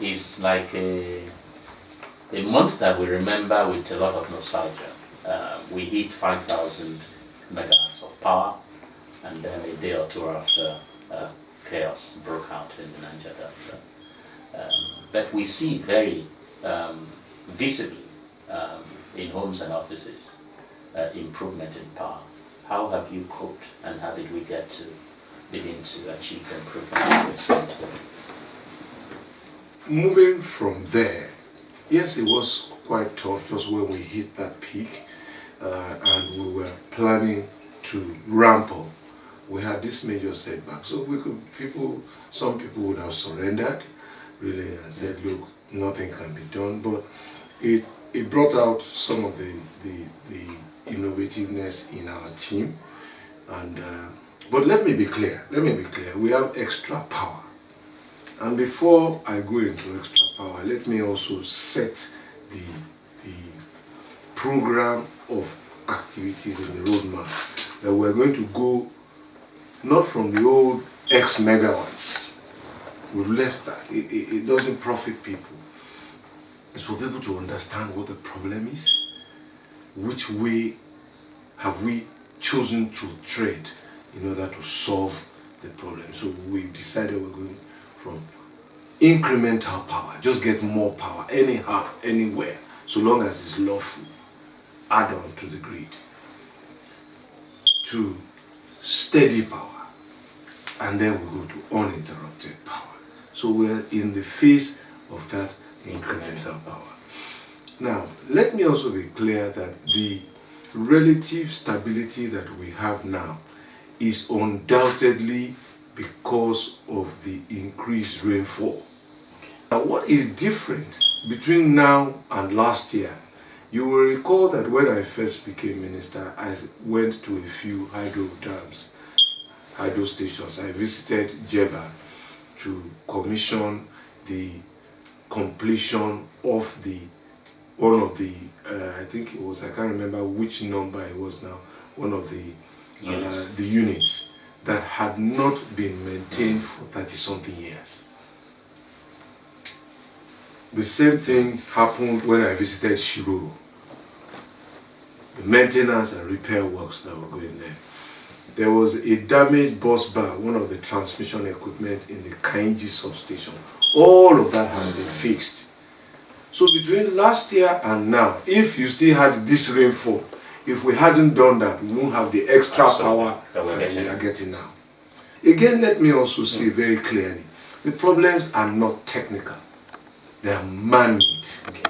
is like a month that we remember with a lot of nostalgia. We hit 5,000 megahertz of power, and then a day or two after, chaos broke out in the Niger Delta. But we see very visibly in homes and offices improvement in power. How have you coped, and how did we get to begin to achieve the improvement recently? Moving from there, yes, it was quite tough just when we hit that peak, and we were planning to ramp up. We had this major setback, so some people would have surrendered, really, and said, "Look, nothing can be done." But it brought out some of the innovativeness in our team, and but let me be clear. We have extra power. And before I go into extra power, let me also set the program of activities in the roadmap that we're going to go not from the old X megawatts. We've left that. It doesn't profit people. It's for people to understand what the problem is, which way have we chosen to tread in order to solve the problem. So we've decided we're going from incremental power, just get more power anyhow, anywhere, so long as it's lawful, add on to the grid, to steady power, and then we go to uninterrupted power. So we're in the phase of that incremental power. Now, let me also be clear that the relative stability that we have now is undoubtedly because of the increased rainfall. Now, what is different between now and last year? You will recall that when I first became minister, I went to a few hydro stations. I visited Jeba to commission the completion of one of the, I think it was, I can't remember which number it was now, one of the units that had not been maintained for 30-something years. The same thing happened when I visited Shiroro. The maintenance and repair works that were going there. There was a damaged bus bar, one of the transmission equipment in the Kainji substation. All of that has been fixed. So between last year and now, if you still had this rainfall, if we hadn't done that, we won't have the extra power that we are getting now. Again, let me also say very clearly, the problems are not technical. They are man-made. Okay.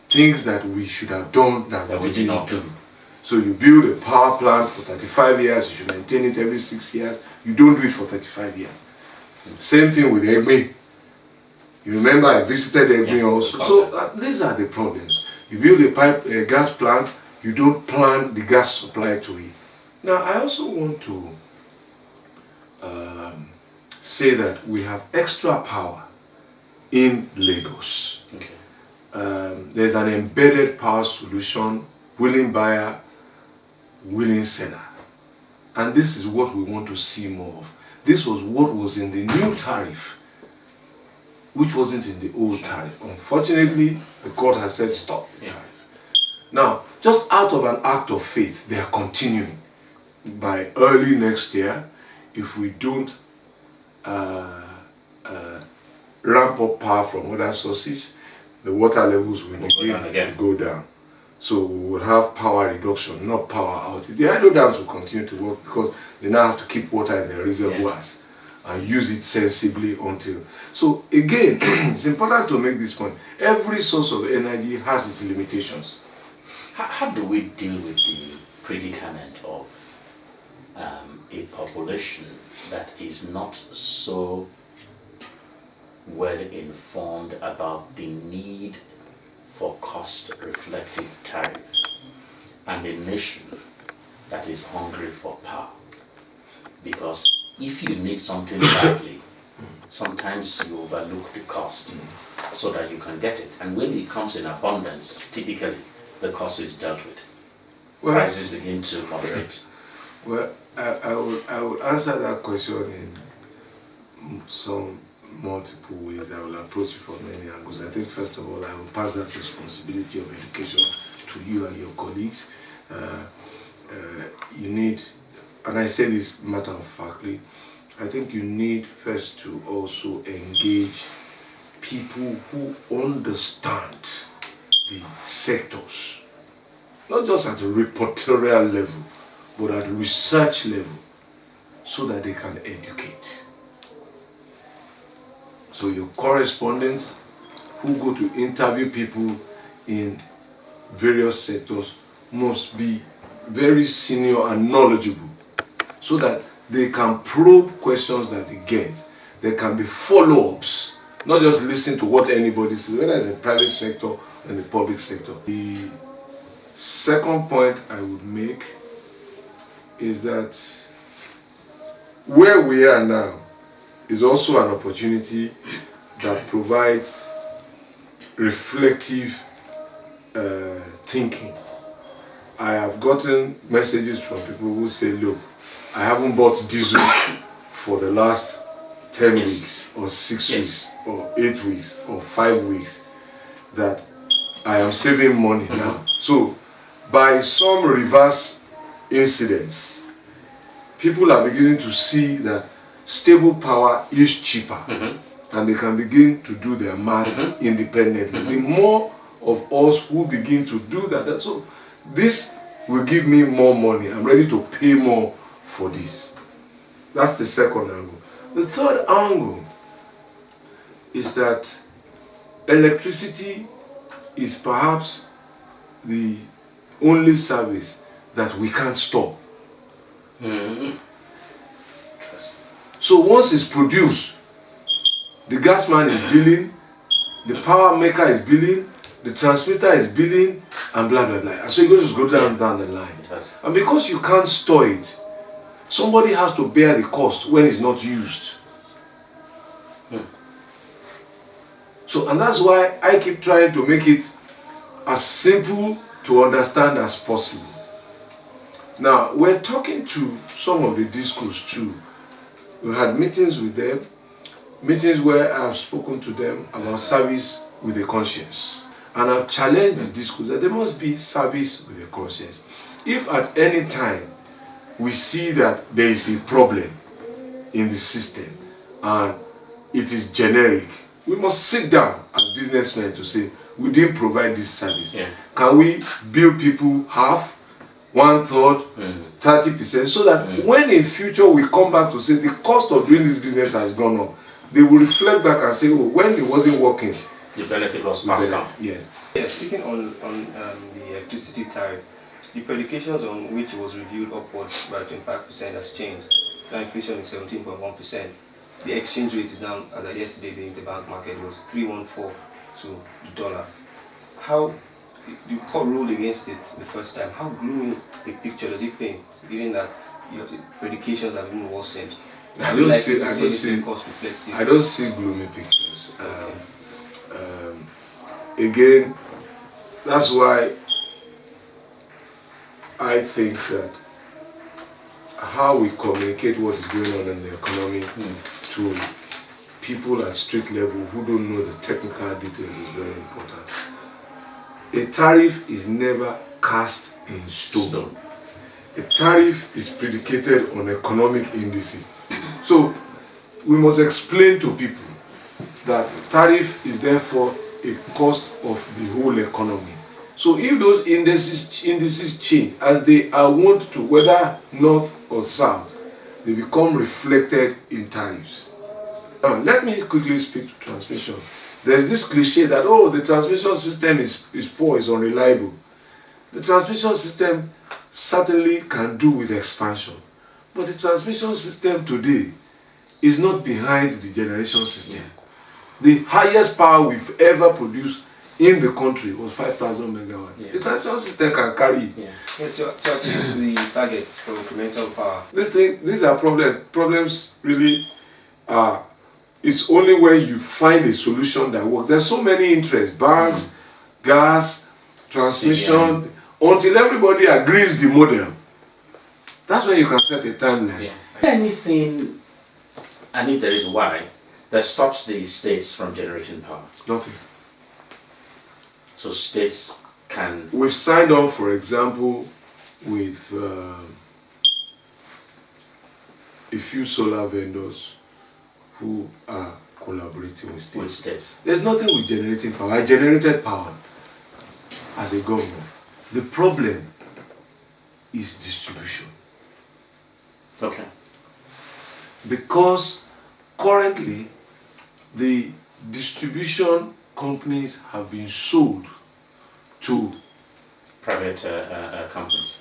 Things that we should have done that we did not do. do. So you build a power plant for 35 years, you should maintain it every 6 years. You don't do it for 35 years. Same thing with Egbe. You remember I visited Egbe also. So these are the problems. You build a gas plant, you don't plan the gas supply to it. Now I also want to say that we have extra power in Lagos. Okay. There's an embedded power solution, willing buyer, willing seller. And this is what we want to see more of. This was what was in the new tariff, which wasn't in the old tariff. Unfortunately, the court has said stop the tariff. Now, just out of an act of faith, they are continuing. By early next year, if we don't ramp up power from other sources, the water levels will begin to go down. So we will have power reduction, not power outage. The hydro dams will continue to work because they now have to keep water in their reservoirs and use it sensibly until. So again, it's important to make this point. Every source of energy has its limitations. How do we deal with the predicament of a population that is not so well informed about the need for cost-reflective tariff, and a nation that is hungry for power? Because if you need something badly, sometimes you overlook the cost so that you can get it. And when it comes in abundance, typically the cost is dealt with. Prices begin to moderate. Well, I would answer that question in some multiple ways. I will approach it from many angles. I think first of all, I will pass that responsibility of education to you and your colleagues. You need, and I say this matter of factly, I think you need first to also engage people who understand the sectors, not just at a reportorial level, but at research level, so that they can educate. So your correspondents who go to interview people in various sectors must be very senior and knowledgeable, so that they can probe questions that they get. There can be follow-ups, not just listen to what anybody says, whether it's in the private sector or in the public sector. The second point I would make is that where we are now is also an opportunity that provides reflective thinking. I have gotten messages from people who say, look, I haven't bought diesel for the last 10 weeks or 6 weeks or 8 weeks or 5 weeks, that I am saving money now. So by some reverse incidents, people are beginning to see that stable power is cheaper, and they can begin to do their math independently. The more of us who begin to do that, so this will give me more money. I'm ready to pay more for this. That's the second angle. The third angle is that electricity is perhaps the only service that we can't stop. So once it's produced, the gas man is billing, the power maker is billing, the transmitter is billing, and blah blah blah. And so it goes go down the line. And because you can't store it, somebody has to bear the cost when it's not used. So, and that's why I keep trying to make it as simple to understand as possible. Now, we're talking to some of the discos too. We had meetings with them, meetings where I've spoken to them about service with a conscience. And I've challenged the discos that there must be service with a conscience. If at any time we see that there is a problem in the system and it is generic, we must sit down as businessmen to say, we didn't provide this service. Can we bill people half, 1/3, 30%, so that when in future we come back to say the cost of doing this business has gone up, they will reflect back and say, oh, when it wasn't working, the benefit was passed down. Yes. Yeah, speaking on the electricity tariff, the predications on which was reviewed upwards by 25% has changed. Now inflation is 17.1%. The exchange rate is now, as of yesterday, the interbank market was 314 to the dollar. How the court ruled against it the first time? How gloomy a picture does it paint, given that your predications have been worsened? I don't see gloomy pictures. Again, that's why I think that how we communicate what is going on in the economy to people at street level who don't know the technical details is very important. A tariff is never cast in stone. A tariff is predicated on economic indices. So we must explain to people that tariff is therefore a cost of the whole economy. So if those indices change as they are wont to, whether north or south, they become reflected in tariffs. Now, let me quickly speak to transmission. There's this cliche that, oh, the transmission system is poor, is unreliable. The transmission system certainly can do with expansion. But the transmission system today is not behind the generation system. The highest power we've ever produced in the country was 5,000 megawatts. The transmission system can carry it. To achieve the target for incremental power. These are problems. Problems really are. It's only when you find a solution that works. There's so many interests, banks, gas, transmission, until everybody agrees the model. That's when you can set a timeline. Anything, and if there is why, that stops the states from generating power. Nothing. So states can. We've signed on, for example, with a few solar vendors who are collaborating with states. With states. There's nothing with generating power. I generated power as a government. The problem is distribution. Okay. Because currently the distribution companies have been sold to Private companies.